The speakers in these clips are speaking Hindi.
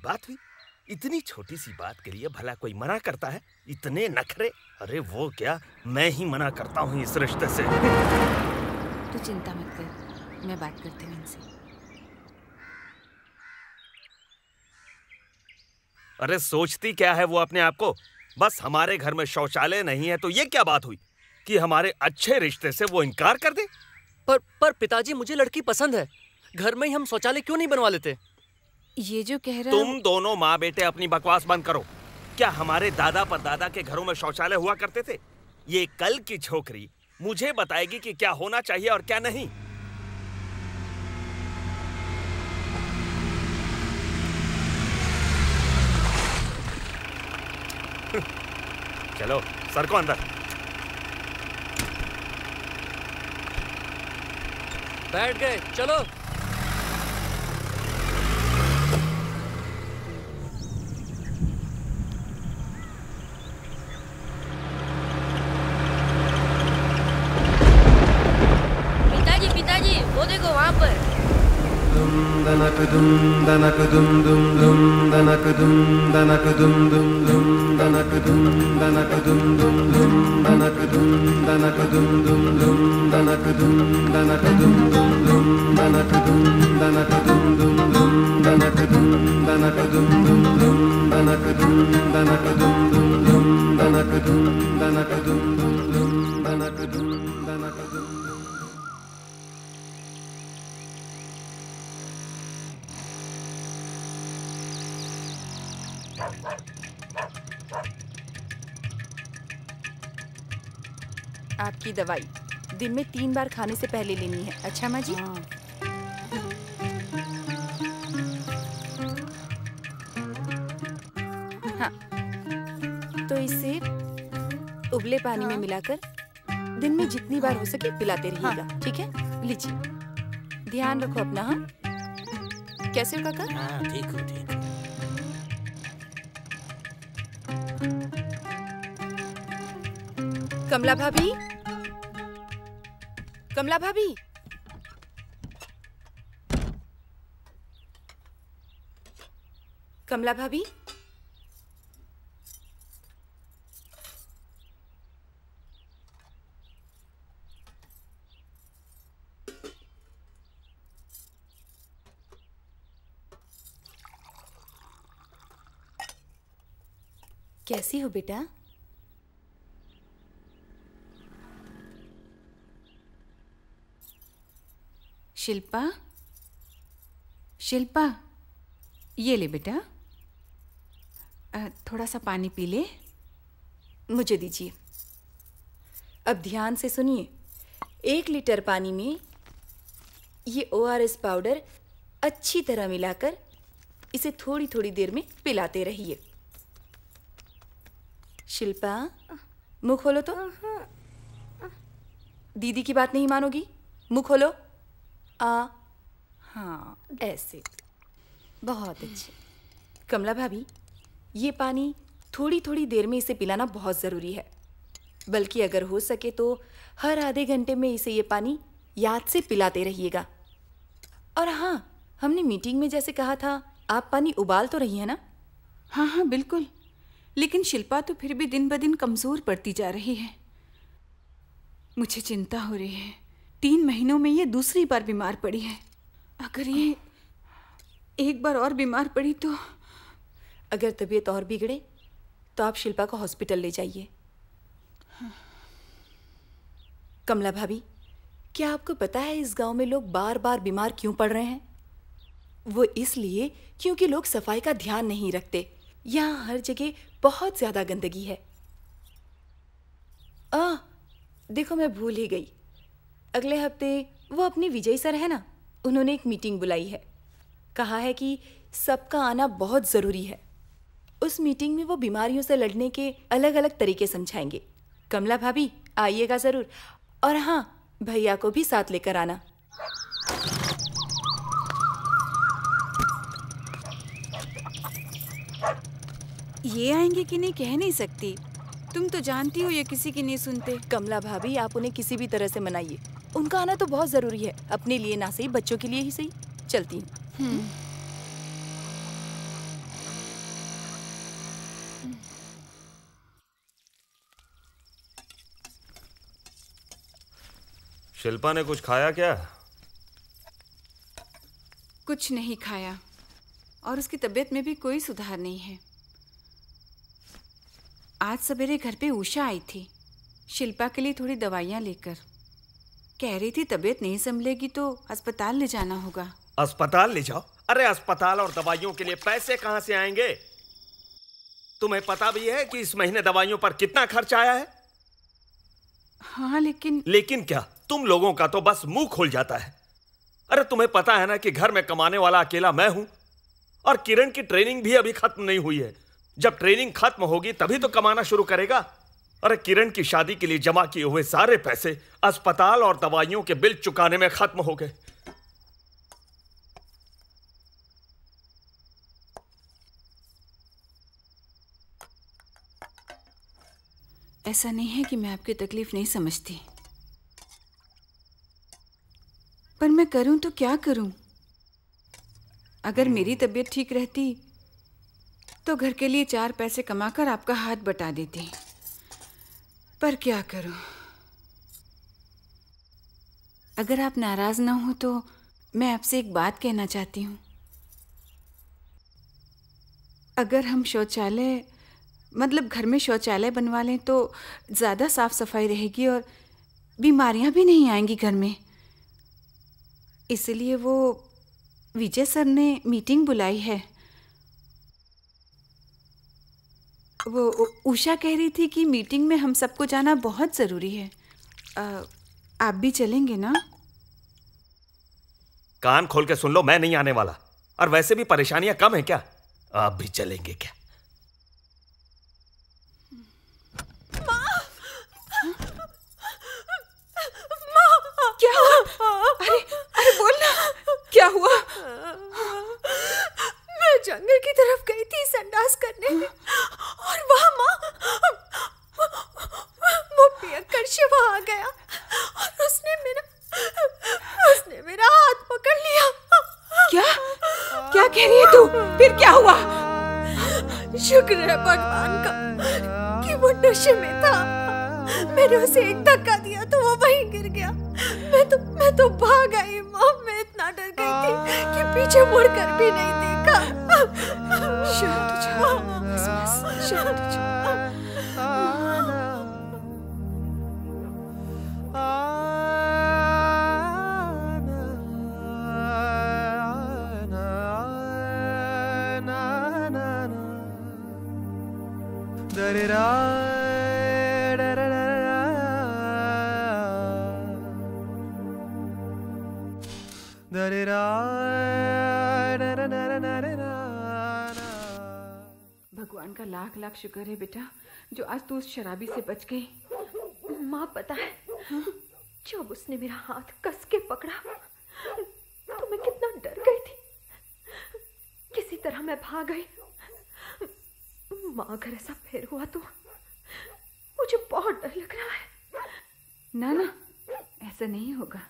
बात हुई। इतनी छोटी सी बात के लिए भला कोई मना करता है? इतने नखरे। अरे वो क्या, मैं ही मना करता हूँ इस रिश्ते से। तू चिंता मत कर, मैं बात करती हूँ इनसे। अरे सोचती क्या है वो अपने आप को? बस हमारे घर में शौचालय नहीं है तो ये क्या बात हुई कि हमारे अच्छे रिश्ते से वो इनकार कर दे? पर पिताजी, मुझे लड़की पसंद है। घर में ही हम शौचालय क्यों नहीं बनवा लेते? ये जो कह रहा तुम दोनों माँ बेटे अपनी बकवास बंद करो। क्या हमारे दादा परदादा के घरों में शौचालय हुआ करते थे? ये कल की छोकरी मुझे बताएगी कि क्या होना चाहिए और क्या नहीं। चलो सर को अंदर। बैठ गए, चलो। पिताजी, वो देखो वहाँ पर। दनक दुम दनक दुम दुम दुम दनक दुम दनक दुम दुम दुम दनक दुम दनक दुम दुम दुम दनक दुम दनक दुम दुम दुम दनक दुम दनक दुम दुम दुम दनक दुम दनक दुम दुम दुम दनक दुम दनक दुम दुम दुम दनक दुम दनक दुम दुम दुम दनक दुम दनक दुम दुम दुम दनक दुम दनक दुम। आपकी दवाई दिन में 3 बार खाने से पहले लेनी है। अच्छा माँ जी? हाँ। हाँ, तो इसे उबले पानी में मिलाकर दिन में जितनी बार हो सके पिलाते रहिएगा। हाँ। ठीक है, लीजिए। ध्यान रखो अपना। हाँ, कैसे हो काका? हाँ, ठीक हो, ठीक हो। कमला भाभी, कमला भाभी, कमला भाभी, कैसी हो बेटा? शिल्पा, शिल्पा, ये ले बेटा, थोड़ा सा पानी पी ले। मुझे दीजिए। अब ध्यान से सुनिए। 1 लीटर पानी में ये ORS पाउडर अच्छी तरह मिलाकर इसे थोड़ी थोड़ी देर में पिलाते रहिए। शिल्पा, मुंह खोलो तो। दीदी की बात नहीं मानोगी? मुंह खोलो। हाँ, ऐसे। बहुत अच्छे। कमला भाभी, ये पानी थोड़ी थोड़ी देर में इसे पिलाना बहुत ज़रूरी है। बल्कि अगर हो सके तो हर आधे घंटे में इसे ये पानी याद से पिलाते रहिएगा। और हाँ, हमने मीटिंग में जैसे कहा था, आप पानी उबाल तो रही हैं ना? हाँ हाँ बिल्कुल, लेकिन शिल्पा तो फिर भी दिन ब दिन कमज़ोर पड़ती जा रही है। मुझे चिंता हो रही है। 3 महीनों में ये दूसरी बार बीमार पड़ी है। अगर ये एक बार और बीमार पड़ी तो। अगर तबीयत और बिगड़े तो आप शिल्पा को हॉस्पिटल ले जाइए। कमला भाभी, क्या आपको पता है इस गांव में लोग बार बार बीमार क्यों पड़ रहे हैं? वो इसलिए क्योंकि लोग सफाई का ध्यान नहीं रखते। यहाँ हर जगह बहुत ज्यादा गंदगी है। देखो, मैं भूल ही गई। अगले हफ्ते वो अपनी विजय सर है ना, उन्होंने एक मीटिंग बुलाई है। कहा है कि सबका आना बहुत ज़रूरी है। उस मीटिंग में वो बीमारियों से लड़ने के अलग अलग तरीके समझाएंगे। कमला भाभी, आइएगा ज़रूर। और हाँ, भैया को भी साथ लेकर आना। ये आएंगे कि नहीं कह नहीं सकती। तुम तो जानती हो ये किसी की नहीं सुनते। कमला भाभी, आप उन्हें किसी भी तरह से मनाइए। उनका आना तो बहुत ज़रूरी है, अपने लिए ना सही, बच्चों के लिए ही सही। चलती हूँ। शिल्पा ने कुछ खाया क्या? कुछ नहीं खाया और उसकी तबीयत में भी कोई सुधार नहीं है। आज सवेरे घर पे उषा आई थी शिल्पा के लिए थोड़ी दवाइयाँ लेकर। कह रही थी तबीयत नहीं संभलेगी तो अस्पताल ले जाना होगा। अस्पताल ले जाओ? अरे अस्पताल और दवाइयों के लिए पैसे कहाँ से आएंगे? तुम्हें पता भी है कि इस महीने दवाइयों पर कितना खर्च आया है? हाँ लेकिन क्या? तुम लोगों का तो बस मुंह खुल जाता है। अरे तुम्हें पता है ना कि घर में कमाने वाला अकेला मैं हूं और किरण की ट्रेनिंग भी अभी खत्म नहीं हुई है। जब ट्रेनिंग खत्म होगी तभी तो कमाना शुरू करेगा। अरे किरण की शादी के लिए जमा किए हुए सारे पैसे अस्पताल और दवाइयों के बिल चुकाने में खत्म हो गए। ऐसा नहीं है कि मैं आपकी तकलीफ नहीं समझती, पर मैं करूं तो क्या करूं? अगर मेरी तबीयत ठीक रहती तो घर के लिए 4 पैसे कमाकर आपका हाथ बटा देती, पर क्या करूं? अगर आप नाराज ना हो तो मैं आपसे एक बात कहना चाहती हूं। अगर हम शौचालय मतलब घर में शौचालय बनवा लें तो ज़्यादा साफ सफाई रहेगी और बीमारियां भी नहीं आएंगी घर में। इसलिए वो विजय सर ने मीटिंग बुलाई है। वो उषा कह रही थी कि मीटिंग में हम सबको जाना बहुत ज़रूरी है। आप भी चलेंगे ना? कान खोल के सुन लो, मैं नहीं आने वाला। और वैसे भी परेशानियां कम है क्या? आप भी चलेंगे क्या? क्या हुआ? अरे बोलना, क्या हुआ? मैं जंगल की तरफ गई थी संडास करने और वहां माँ वो पियक्कड़ शिवा आ गया और उसने मेरा हाथ पकड़ लिया। क्या कह रही है तू? फिर क्या हुआ? शुक्र है भगवान का कि वो नशे में था। मैंने उसे एक धक्का दिया तो वो वहीं गिर गया। मैं तो भाग आई माँ। मैं इतना डर गई थी कि पीछे मुड़कर भी नहीं देखा। शांत हो जाओ, बस शांत हो जाओ। भगवान का लाख लाख शुक्र है बेटा जो आज तू उस शराबी से बच गई। माँ पता है जब उसने मेरा हाथ कस के पकड़ा तो मैं कितना डर गई थी। किसी तरह मैं भाग गई। माँ अगर ऐसा फिर हुआ तो मुझे बहुत डर लग रहा है। ना ऐसा नहीं होगा।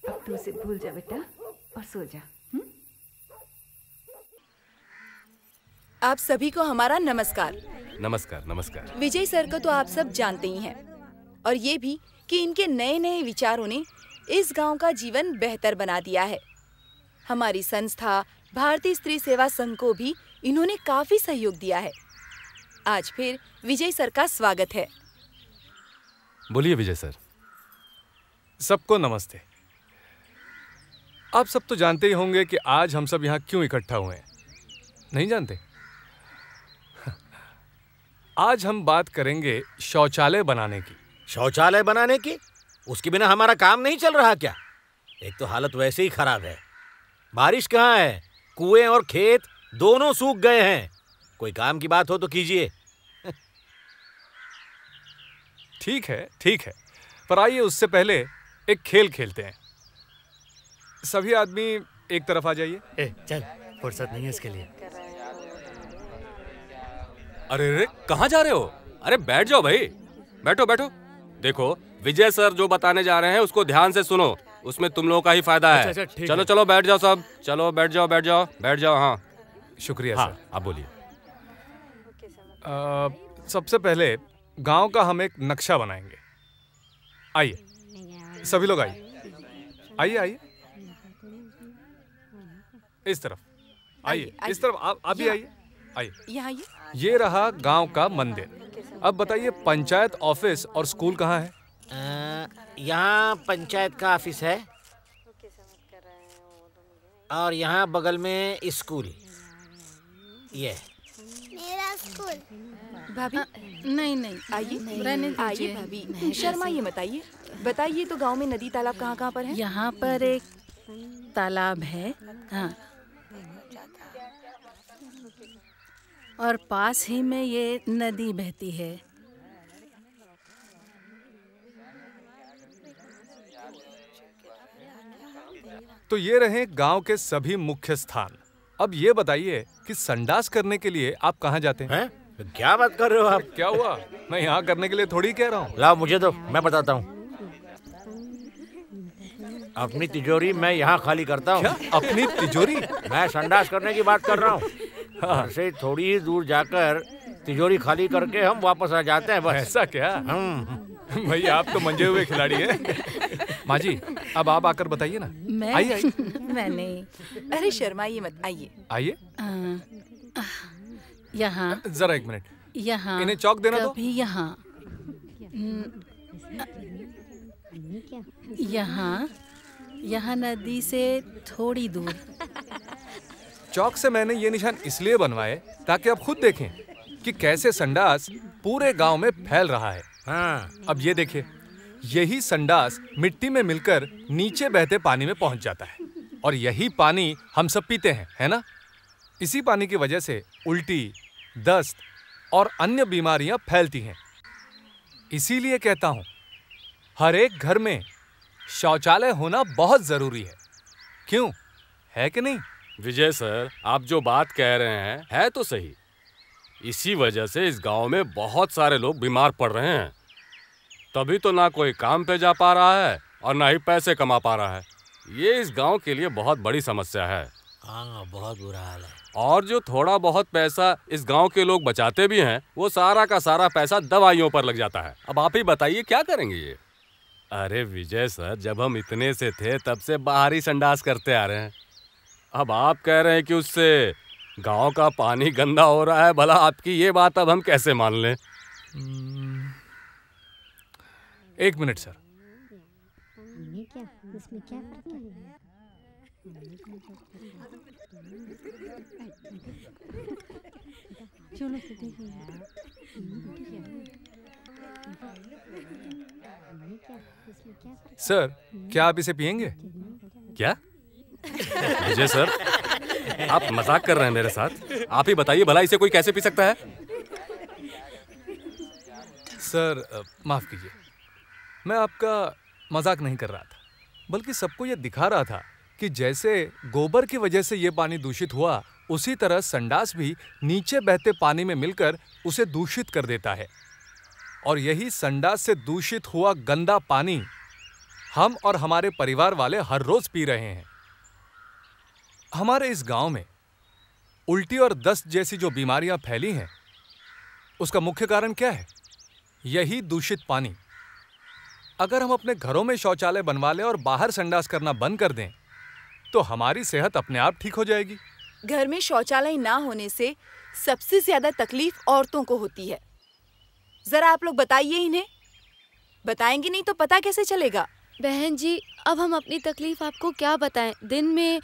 अब तू उसे भूल जा बेटा और सो जा। आप सभी को हमारा नमस्कार। नमस्कार नमस्कार। विजय सर को तो आप सब जानते ही हैं और ये भी कि इनके नए नए विचारों ने इस गांव का जीवन बेहतर बना दिया है। हमारी संस्था भारतीय स्त्री सेवा संघ को भी इन्होंने काफी सहयोग दिया है। आज फिर विजय सर का स्वागत है। बोलिए विजय सर। सबको नमस्ते। आप सब तो जानते ही होंगे कि आज हम सब यहाँ क्यों इकट्ठा हुए हैं, नहीं जानते? आज हम बात करेंगे शौचालय बनाने की। शौचालय बनाने की? उसके बिना हमारा काम नहीं चल रहा क्या? एक तो हालत वैसे ही खराब है। बारिश कहाँ है? कुएं और खेत दोनों सूख गए हैं। कोई काम की बात हो तो कीजिए। ठीक है, पर आइए उससे पहले एक खेल खेलते हैं। सभी आदमी एक तरफ आ जाइए। चल, फुर्सत नहीं है इसके लिए। अरे कहाँ जा रहे हो? अरे बैठ जाओ भाई, बैठो बैठो। देखो विजय सर जो बताने जा रहे हैं उसको ध्यान से सुनो, उसमें तुम लोगों का ही फायदा है। अच्छा, चलो चलो बैठ जाओ सब, चलो बैठ जाओ। हाँ शुक्रिया हाँ, सर। आप बोलिए। सबसे पहले गांव का हम एक नक्शा बनाएंगे। आइए। सभी लोग आइए, आइए आइए, इस तरफ आइए, इस तरफ आप भी आइए, आइए। यहाँ आइए। ये रहा गांव का मंदिर। अब बताइए पंचायत ऑफिस और स्कूल कहाँ है? यहाँ पंचायत का ऑफिस है और यहाँ बगल में स्कूल। ये मेरा स्कूल। भाभी नहीं नहीं आइए, रहने आइए दीजिए। भाभी, शर्मा ये बताइए तो गांव में नदी तालाब कहाँ पर है? यहाँ पर एक तालाब है, हाँ, और पास ही में ये नदी बहती है। तो ये रहे गांव के सभी मुख्य स्थान। अब ये बताइए कि संडास करने के लिए आप कहाँ जाते हैं? क्या बात कर रहे हो आप? क्या हुआ? मैं यहाँ करने के लिए थोड़ी कह रहा हूँ। लाओ मुझे दो, मैं बताता हूँ। अपनी तिजोरी मैं यहाँ खाली करता हूँ। क्या? अपनी तिजोरी? मैं संडास करने की बात कर रहा हूँ। घर से थोड़ी ही दूर जाकर तिजोरी खाली करके हम वापस आ जाते हैं बस। ऐसा क्या? भैया आप तो मंजे हुए खिलाड़ी हैं। माँ जी अब आप आकर बताइए ना। मैं आइए आइए। मैंने अरे शर्माइए मत, आइए आइए। यहाँ जरा एक मिनट, यहाँ इन्हें चौक देना दो। कभी यहाँ यहाँ नदी से थोड़ी दूर। चौक से मैंने ये निशान इसलिए बनवाए ताकि आप खुद देखें कि कैसे संडास पूरे गांव में फैल रहा है। अब ये देखिए, यही संडास मिट्टी में मिलकर नीचे बहते पानी में पहुंच जाता है और यही पानी हम सब पीते हैं, है ना? इसी पानी की वजह से उल्टी, दस्त और अन्य बीमारियां फैलती हैं। इसीलिए कहता हूं, हर एक घर में शौचालय होना बहुत जरूरी है। क्यों, है कि नहीं? विजय सर, आप जो बात कह रहे हैं है तो सही। इसी वजह से इस गांव में बहुत सारे लोग बीमार पड़ रहे हैं। तभी तो ना कोई काम पे जा पा रहा है और ना ही पैसे कमा पा रहा है। ये इस गांव के लिए बहुत बड़ी समस्या है। हाँ, बहुत बुरा हाल है। और जो थोड़ा बहुत पैसा इस गांव के लोग बचाते भी हैं, वो सारा का सारा पैसा दवाइयों पर लग जाता है। अब आप ही बताइए क्या करेंगे ये? अरे विजय सर, जब हम इतने से थे तब से बाहरी संडास करते आ रहे हैं। अब आप कह रहे हैं कि उससे गांव का पानी गंदा हो रहा है। भला आपकी ये बात अब हम कैसे मान लें? एक मिनट सर। सर, क्या आप इसे पिएंगे? क्या विजय सर, आप मजाक कर रहे हैं मेरे साथ? आप ही बताइए भला इसे कोई कैसे पी सकता है? सर माफ कीजिए, मैं आपका मजाक नहीं कर रहा था, बल्कि सबको यह दिखा रहा था कि जैसे गोबर की वजह से ये पानी दूषित हुआ, उसी तरह संडास भी नीचे बहते पानी में मिलकर उसे दूषित कर देता है। और यही संडास से दूषित हुआ गंदा पानी हम और हमारे परिवार वाले हर रोज पी रहे हैं। हमारे इस गांव में उल्टी और दस्त जैसी जो बीमारियां फैली हैं, उसका मुख्य कारण क्या है? यही दूषित पानी। अगर हम अपने घरों में शौचालय बनवा लें और बाहर संडास करना बंद कर दें, तो हमारी सेहत अपने आप ठीक हो जाएगी। घर में शौचालय ना होने से सबसे ज्यादा तकलीफ औरतों को होती है। जरा आप लोग बताइए इन्हें। बताएंगे नहीं तो पता कैसे चलेगा? बहन जी, अब हम अपनी तकलीफ आपको क्या बताएं? दिन में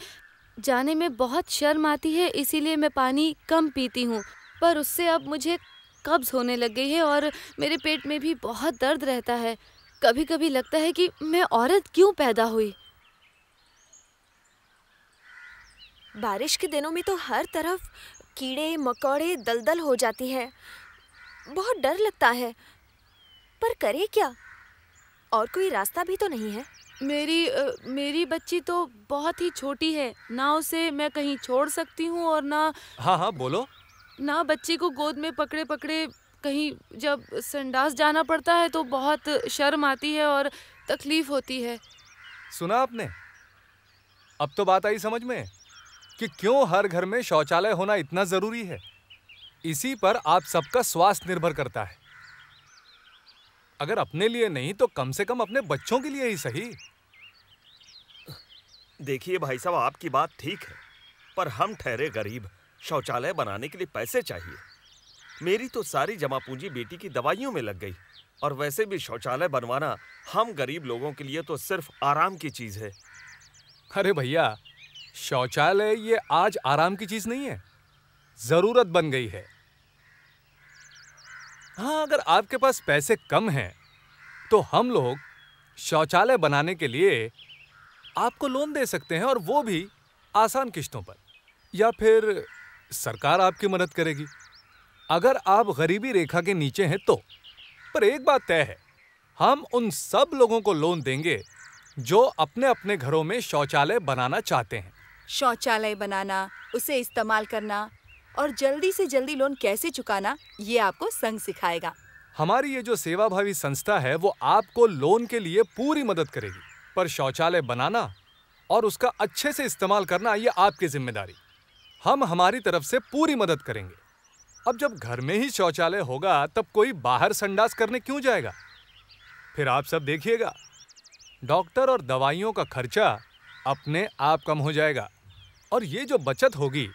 जाने में बहुत शर्म आती है, इसीलिए मैं पानी कम पीती हूँ। पर उससे अब मुझे कब्ज होने लग गई है और मेरे पेट में भी बहुत दर्द रहता है। कभी कभी लगता है कि मैं औरत क्यों पैदा हुई। बारिश के दिनों में तो हर तरफ कीड़े मकोड़े दलदल हो जाती है। बहुत डर लगता है, पर करे क्या? और कोई रास्ता भी तो नहीं है। मेरी बच्ची तो बहुत ही छोटी है, ना उसे मैं कहीं छोड़ सकती हूँ और ना हाँ बोलो। ना बच्ची को गोद में पकड़े पकड़े कहीं जब संडास जाना पड़ता है तो बहुत शर्म आती है और तकलीफ होती है। सुना आपने? अब तो बात आई समझ में कि क्यों हर घर में शौचालय होना इतना जरूरी है। इसी पर आप सबका स्वास्थ्य निर्भर करता है। अगर अपने लिए नहीं तो कम से कम अपने बच्चों के लिए ही सही। देखिए भाई साहब, आपकी बात ठीक है, पर हम ठहरे गरीब, शौचालय बनाने के लिए पैसे चाहिए। मेरी तो सारी जमा पूंजी बेटी की दवाइयों में लग गई, और वैसे भी शौचालय बनवाना हम गरीब लोगों के लिए तो सिर्फ आराम की चीज है। अरे भैया, शौचालय ये आज आराम की चीज नहीं है, जरूरत बन गई है। हाँ, अगर आपके पास पैसे कम हैं तो हम लोग शौचालय बनाने के लिए आपको लोन दे सकते हैं, और वो भी आसान किश्तों पर, या फिर सरकार आपकी मदद करेगी अगर आप गरीबी रेखा के नीचे हैं तो। पर एक बात तय है, हम उन सब लोगों को लोन देंगे जो अपने अपने घरों में शौचालय बनाना चाहते हैं। शौचालय बनाना, उसे इस्तेमाल करना और जल्दी से जल्दी लोन कैसे चुकाना, ये आपको संघ सिखाएगा। हमारी ये जो सेवाभावी संस्था है वो आपको लोन के लिए पूरी मदद करेगी, पर शौचालय बनाना और उसका अच्छे से इस्तेमाल करना ये आपकी जिम्मेदारी। हम हमारी तरफ से पूरी मदद करेंगे। अब जब घर में ही शौचालय होगा तब कोई बाहर संडास करने क्यों जाएगा? फिर आप सब देखिएगा, डॉक्टर और दवाइयों का खर्चा अपने आप कम हो जाएगा, और ये जो बचत होगी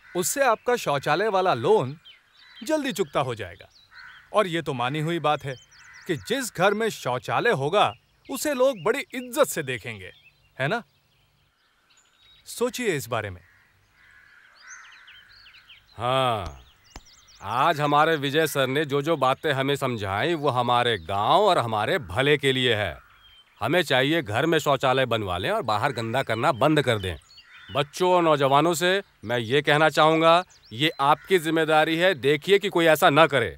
उससे आपका शौचालय वाला लोन जल्दी चुकता हो जाएगा। और ये तो मानी हुई बात है कि जिस घर में शौचालय होगा उसे लोग बड़ी इज्जत से देखेंगे, है ना? सोचिए इस बारे में। हाँ, आज हमारे विजय सर ने जो जो बातें हमें समझाई वो हमारे गांव और हमारे भले के लिए है। हमें चाहिए घर में शौचालय बनवा लें और बाहर गंदा करना बंद कर दें। बच्चों और नौजवानों से मैं ये कहना चाहूँगा, ये आपकी जिम्मेदारी है, देखिए कि कोई ऐसा ना करे।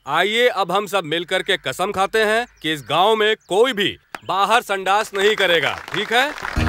आइए अब हम सब मिलकर के कसम खाते हैं कि इस गांव में कोई भी बाहर संडास नहीं करेगा, ठीक है?